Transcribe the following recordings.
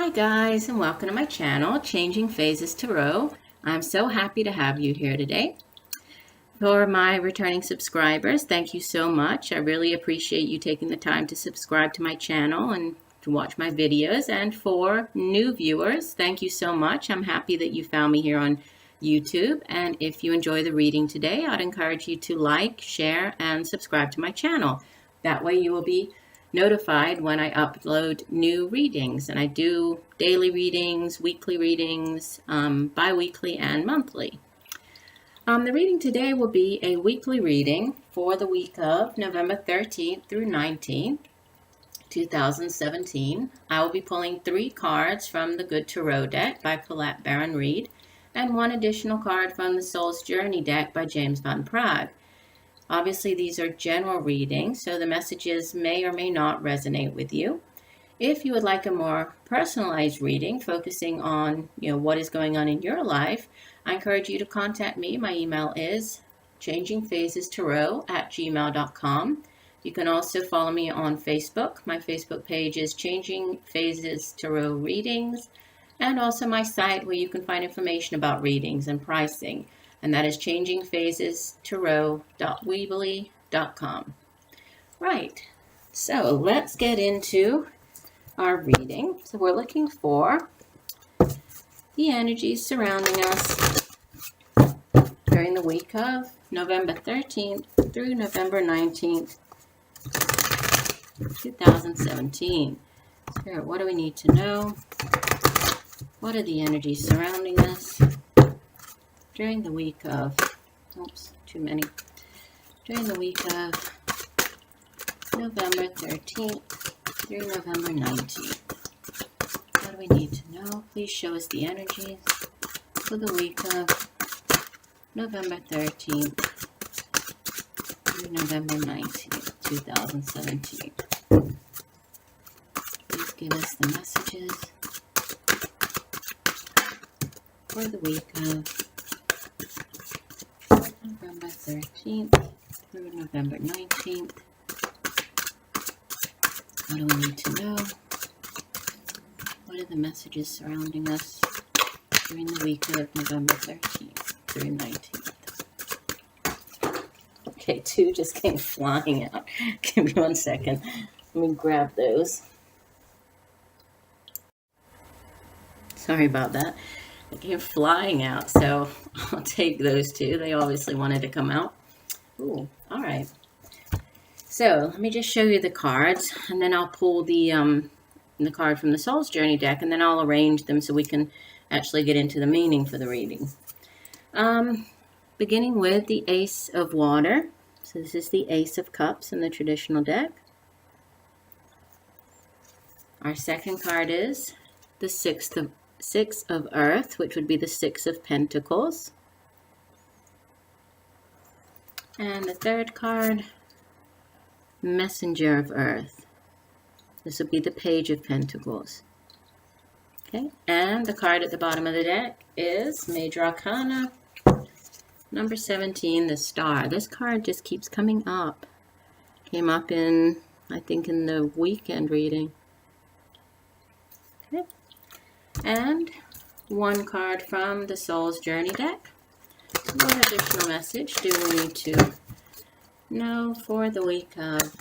Hi guys, and welcome to my channel, Changing Phases Tarot. I'm so happy to have you here today. For my returning subscribers, thank you so much. I really appreciate you taking the time to subscribe to my channel and to watch my videos. And for new viewers, thank you so much. I'm happy that you found me here on YouTube. And if you enjoy the reading today, I'd encourage you to like, share, and subscribe to my channel. That way you will be notified when I upload new readings, and I do daily readings, weekly readings, bi-weekly and monthly. The reading today will be a weekly reading for the week of November 13th through 19th, 2017. I will be pulling 3 cards from the Good Tarot deck by Paulette Baron-Reid and 1 additional card from the Soul's Journey deck by James Van Praagh. Obviously, these are general readings, so the messages may or may not resonate with you. If you would like a more personalized reading, focusing on what is going on in your life, I encourage you to contact me. My email is changingphasestarot@gmail.com. You can also follow me on Facebook. My Facebook page is Changing Phases Tarot Readings, and also my site where you can find information about readings and pricing. And that is changingphasestarot.weebly.com. Right, so let's get into our reading. So we're looking for the energies surrounding us during the week of November 13th through November 19th, 2017. Spirit, what do we need to know? What are the energies surrounding us during the week of, during the week of November 13th through November 19th. What do we need to know? Please show us the energies for the week of November 13th through November 19th, 2017. Please give us the messages for the week of November 13th through November 19th. What do we need to know? What are the messages surrounding us during the week of November 13th through 19th? Okay, 2 just came flying out. Give me 1 second. Let me grab those. Sorry about that. They came flying out, so I'll take those 2. They obviously wanted to come out. Ooh, all right. So let me just show you the cards, and then I'll pull the card from the Soul's Journey deck, and then I'll arrange them so we can actually get into the meaning for the reading. Beginning with the Ace of Water. So this is the Ace of Cups in the traditional deck. Our second card is the Six of Earth, which would be the 6 of Pentacles. And the third card, Messenger of Earth. This would be the Page of Pentacles. Okay, and the card at the bottom of the deck is Major Arcana, number 17, the Star. This card just keeps coming up. Came up in, I think, in the weekend reading. Okay, and 1 card from the Soul's Journey deck. What additional message do we need to know for the week of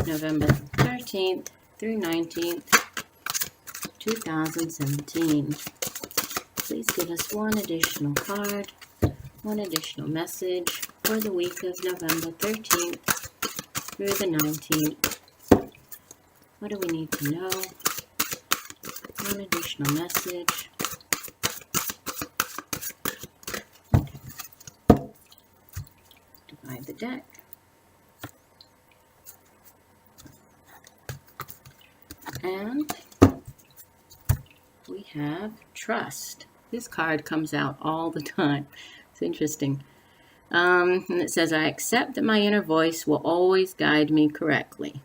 November 13th through 19th, 2017? Please give us 1 additional card, 1 additional message for the week of November 13th through the 19th. What do we need to know? 1 additional message. Divide the deck. And we have Trust. This card comes out all the time. It's interesting. And it says, I accept that my inner voice will always guide me correctly.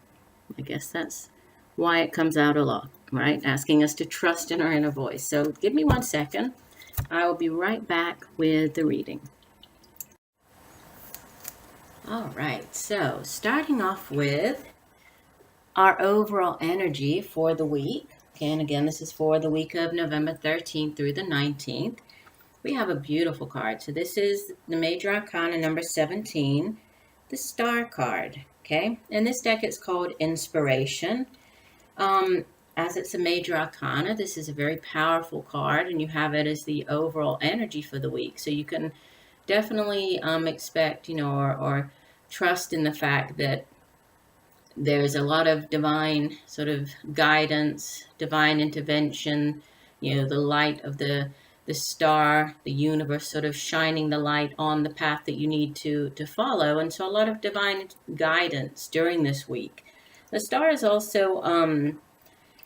I guess that's why it comes out a lot, right? Asking us to trust in our inner voice. So give me 1 second. I will be right back with the reading. All right, so starting off with our overall energy for the week. Okay, and again, this is for the week of November 13th through the 19th. We have a beautiful card. So this is the Major Arcana number 17, the Star card. Okay, in this deck it's called Inspiration. As it's a Major Arcana, this is a very powerful card, and you have it as the overall energy for the week. So you can definitely expect, or trust in the fact that there's a lot of divine sort of guidance, divine intervention, the light of the star, the universe sort of shining the light on the path that you need to follow. And so a lot of divine guidance during this week. The star is also,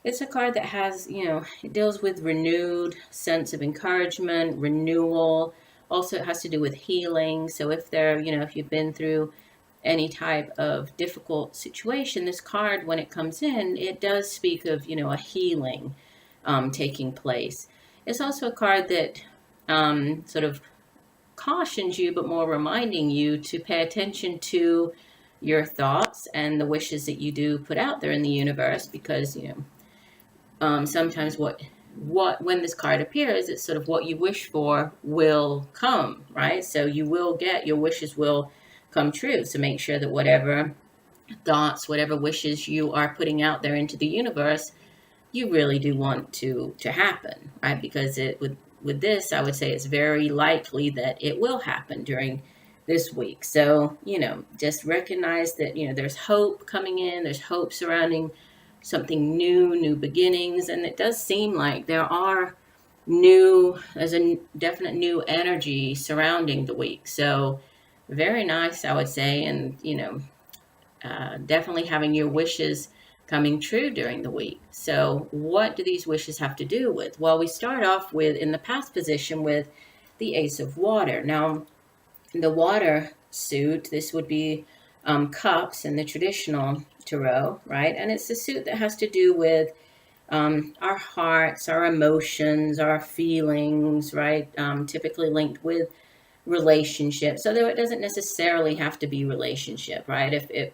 it's a card that has, it deals with renewed sense of encouragement, renewal. Also, it has to do with healing. So if if you've been through any type of difficult situation, this card, when it comes in, it does speak of, a healing taking place. It's also a card that sort of cautions you, but more reminding you to pay attention to your thoughts and the wishes that you do put out there in the universe, because, sometimes when this card appears, it's sort of what you wish for will come, right? So you will get, your wishes will come true. So make sure that whatever thoughts, whatever wishes you are putting out there into the universe, you really do want to happen, right? Because with this, I would say it's very likely that it will happen during this week. So, just recognize that, there's hope coming in, there's hope surrounding something new beginnings. And it does seem like there's a definite new energy surrounding the week. So very nice, I would say. And, definitely having your wishes coming true during the week. So what do these wishes have to do with? Well, we start off with, in the past position, with the Ace of Water. Now, the water suit, this would be cups in the traditional tarot, right? And it's the suit that has to do with our hearts, our emotions, our feelings, right? Typically linked with relationships, although it doesn't necessarily have to be relationship, right? If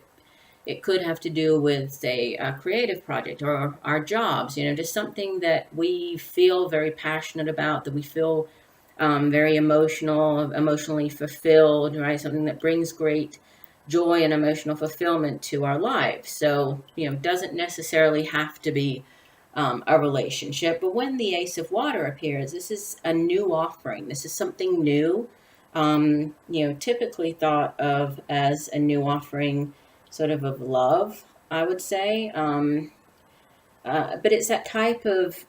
it could have to do with, say, a creative project or our jobs, just something that we feel very passionate about, that we feel very emotionally fulfilled, right? Something that brings great joy and emotional fulfillment to our lives. So, doesn't necessarily have to be a relationship. But when the Ace of Water appears, this is a new offering. This is something new, typically thought of as a new offering sort of love, I would say. But it's that type of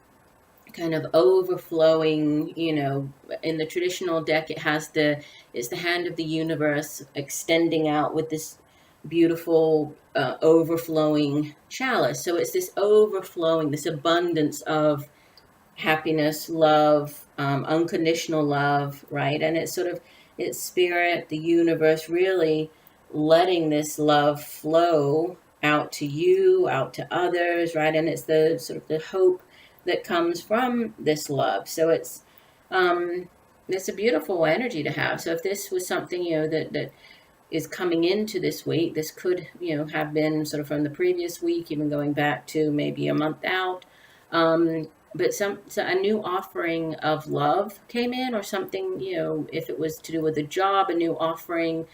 kind of overflowing, in the traditional deck, it's the hand of the universe extending out with this beautiful overflowing chalice. So it's this overflowing, this abundance of happiness, love, unconditional love, right? And it's spirit, the universe, really letting this love flow out to you, out to others, right? And it's the sort of the hope that comes from this love. So it's a beautiful energy to have. So if this was something, that is coming into this week, this could, have been sort of from the previous week, even going back to maybe a month out. But so a new offering of love came in, or something, if it was to do with a job, a new offering,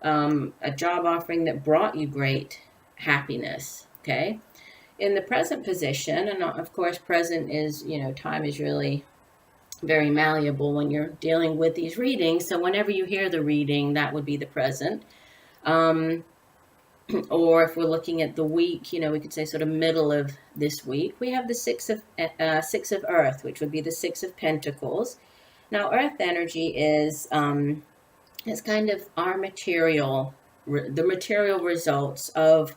a job offering that brought you great happiness. Okay. In the present position, and of course, present is, time is really very malleable when you're dealing with these readings. So whenever you hear the reading, that would be the present. Or if we're looking at the week, we could say sort of middle of this week, we have the Six of Earth, which would be the Six of Pentacles. Now, Earth energy is kind of our the material results of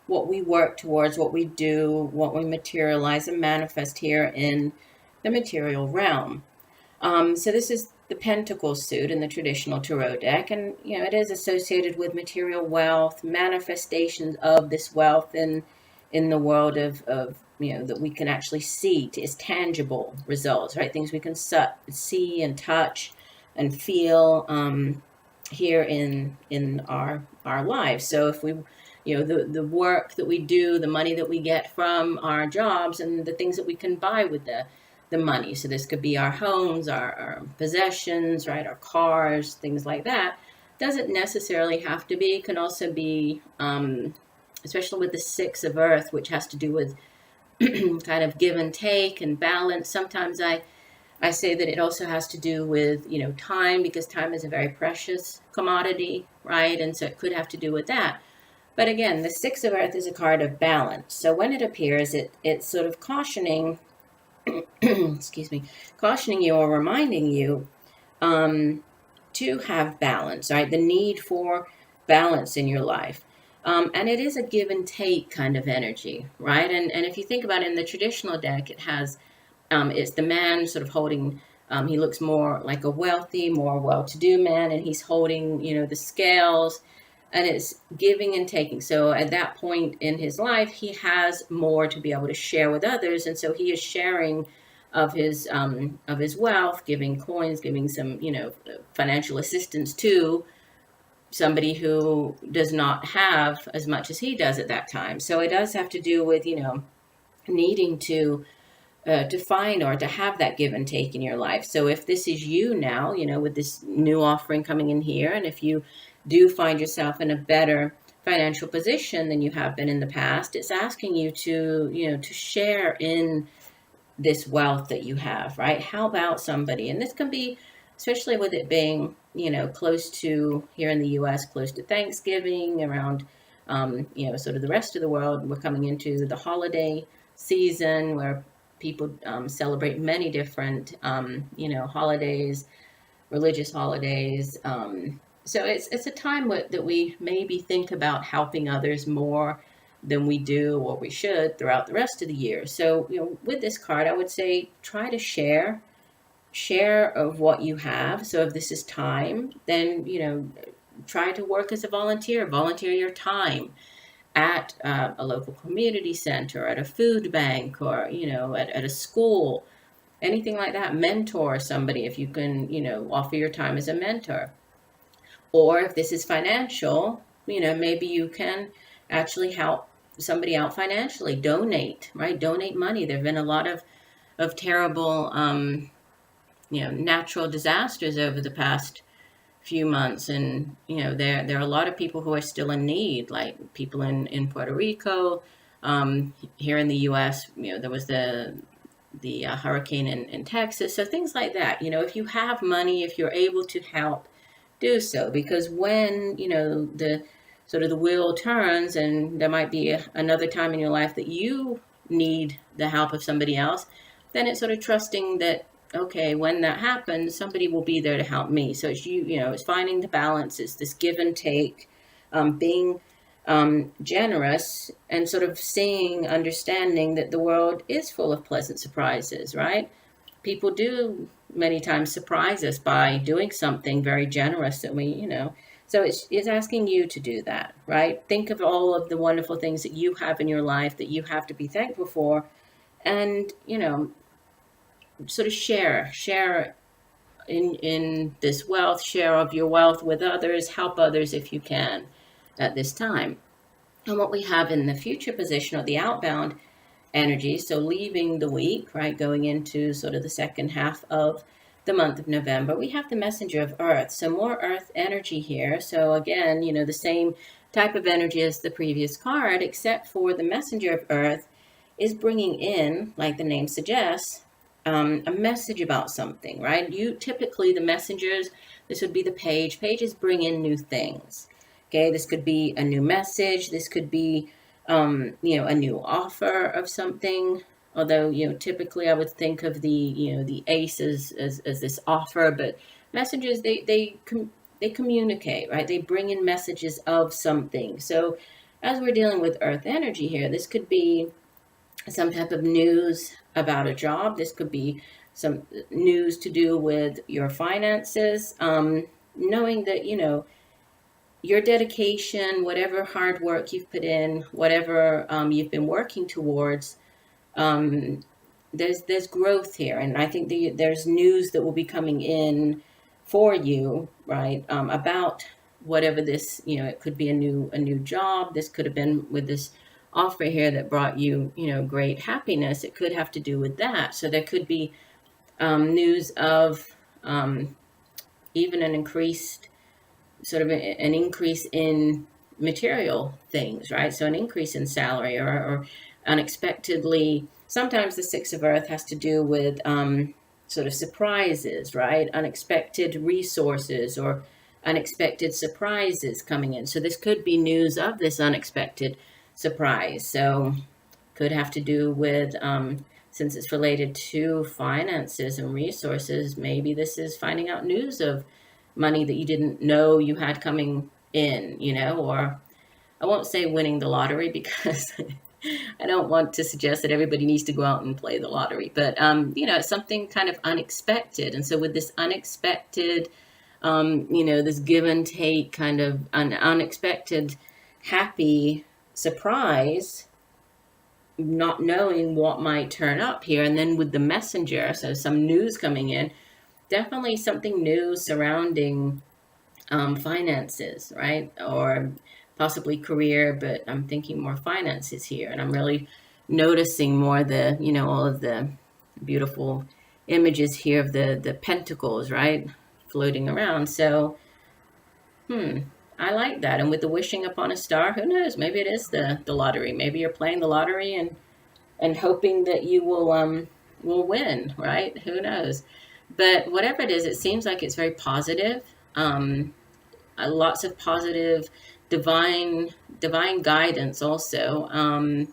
what we work towards, what we do, what we materialize and manifest here in the material realm. So this is the Pentacle suit in the traditional tarot deck, and it is associated with material wealth, manifestations of this wealth in the world of that we can actually see. It's tangible results, right? Things we can see and touch and feel here in our lives. So if we the work that we do, the money that we get from our jobs, and the things that we can buy with the money. So this could be our homes, our possessions, right? Our cars, things like that. Doesn't necessarily have to be, can also be, especially with the Six of Earth, which has to do with kind of give and take and balance. Sometimes I say that it also has to do with, time, because time is a very precious commodity, right? And so it could have to do with that. But again, the Six of Earth is a card of balance. So when it appears, it's sort of cautioning, excuse me, cautioning you or reminding you to have balance, right? The need for balance in your life. And it is a give and take kind of energy, right? And if you think about it in the traditional deck, it has, it's the man sort of holding, he looks more like a wealthy, more well-to-do man, and he's holding, the scales, and it's giving and taking. So at that point in his life, he has more to be able to share with others. And so he is sharing of his wealth, giving coins, giving some, financial assistance to somebody who does not have as much as he does at that time. So it does have to do with, needing to find or to have that give and take in your life. So if this is you now, with this new offering coming in here, and if you do find yourself in a better financial position than you have been in the past, it's asking you to, to share in this wealth that you have, right? How about somebody? And this can be, especially with it being, close to, here in the US, close to Thanksgiving, around, sort of the rest of the world, we're coming into the holiday season where people celebrate many different, holidays, religious holidays. So it's a time that we maybe think about helping others more than we do or we should throughout the rest of the year. So, with this card, I would say try to share of what you have. So if this is time, then, try to work as a volunteer your time at a local community center, at a food bank, or, at a school, anything like that. Mentor somebody if you can, offer your time as a mentor. Or if this is financial, maybe you can actually help somebody out financially. Donate, right? Donate money. There have been a lot of terrible, natural disasters over the past few months, and there are a lot of people who are still in need, like people in Puerto Rico, here in the US. There was the hurricane in Texas, so things like that. If you have money, if you're able to help, do so, because when the sort of the wheel turns, and there might be another time in your life that you need the help of somebody else, then it's sort of trusting that, okay, when that happens, somebody will be there to help me. So it's it's finding the balance. It's this give and take, being generous, and sort of seeing, understanding that the world is full of pleasant surprises, right? People do many times surprise us by doing something very generous that we, so it's asking you to do that, right? Think of all of the wonderful things that you have in your life that you have to be thankful for, and, sort of share in this wealth, share of your wealth with others, help others if you can at this time. And what we have in the future position, or the outbound energy, so leaving the week, right, going into sort of the second half of the month of November, we have the messenger of earth. So more earth energy here. So again, the same type of energy as the previous card, except for the messenger of earth is bringing in, like the name suggests, a message about something, right? Typically, the messengers, this would be the page. Pages bring in new things. Okay, this could be a new message. This could be, a new offer of something. Although, typically I would think of the ace as this offer, but messengers, they communicate, right? They bring in messages of something. So as we're dealing with earth energy here, this could be some type of news about a job. This could be some news to do with your finances, knowing that, your dedication, whatever hard work you've put in, whatever you've been working towards, there's growth here. And I think there's news that will be coming in for you, right, about whatever this, it could be a new job. This could have been with this offer here that brought you, great happiness. It could have to do with that. So there could be news of even an increased, sort of an increase in material things, right? So an increase in salary, or unexpectedly, sometimes the Six of Earth has to do with sort of surprises, right? Unexpected resources or unexpected surprises coming in. So this could be news of this unexpected surprise. So could have to do with, since it's related to finances and resources, maybe this is finding out news of money that you didn't know you had coming in, or I won't say winning the lottery, because I don't want to suggest that everybody needs to go out and play the lottery, but, it's something kind of unexpected. And so with this unexpected, this give and take kind of an unexpected, happy surprise, not knowing what might turn up here. And then with the messenger, so some news coming in, definitely something new surrounding finances, right? Or possibly career, but I'm thinking more finances here. And I'm really noticing more the, all of the beautiful images here of the pentacles, right? Floating around. So, I like that. And with the wishing upon a star, who knows? Maybe it is the lottery. Maybe you're playing the lottery and hoping that you will win, right? Who knows? But whatever it is, it seems like it's very positive. Lots of positive, divine guidance also. And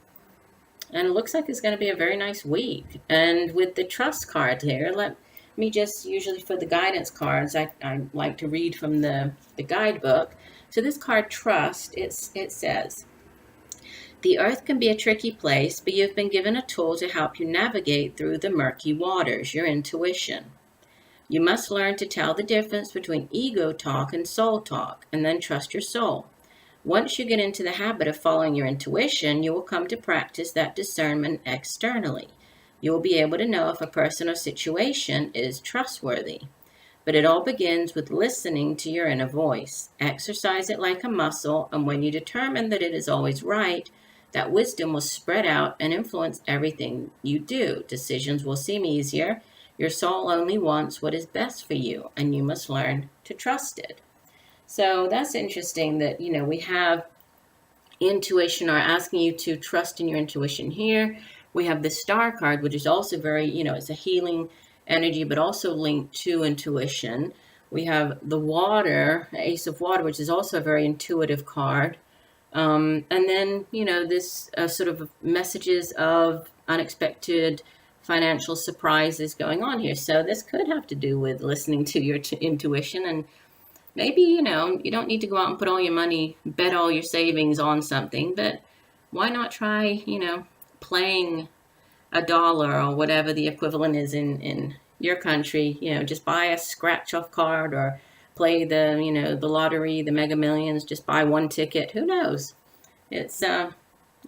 it looks like it's going to be a very nice week. And with the trust card here, let me just, usually for the guidance cards, I like to read from the guidebook. So this card, trust, it says, the earth can be a tricky place, but you've been given a tool to help you navigate through the murky waters, your intuition. You must learn to tell the difference between ego talk and soul talk, and then trust your soul. Once you get into the habit of following your intuition, you will come to practice that discernment externally. You will be able to know if a person or situation is trustworthy. But it all begins with listening to your inner voice. Exercise it like a muscle, and when you determine that it is always right, that wisdom will spread out and influence everything you do. Decisions will seem easier. Your soul only wants what is best for you, and you must learn to trust it. So that's interesting that, we have intuition, or asking you to trust in your intuition here. We have the star card, which is also very, it's a healing energy, but also linked to intuition. We have the water, Ace of Water, which is also a very intuitive card. And then, this sort of messages of unexpected financial surprises going on here. So this could have to do with listening to your intuition. And maybe, you don't need to go out and put all your money, bet all your savings on something, but why not try, playing $1 or whatever the equivalent is in your country, just buy a scratch off card, or play the lottery, the Mega Millions, just buy one ticket. Who knows? It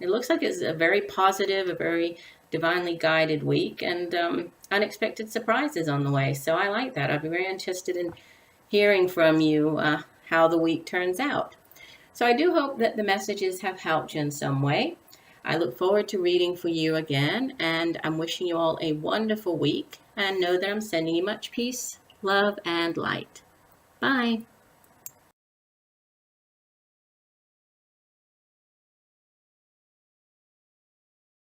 looks like it's a very positive, a very divinely guided week, and unexpected surprises on the way. So I like that. I'd be very interested in hearing from you how the week turns out. So I do hope that the messages have helped you in some way. I look forward to reading for you again, and I'm wishing you all a wonderful week, and know that I'm sending you much peace, love, and light. Bye.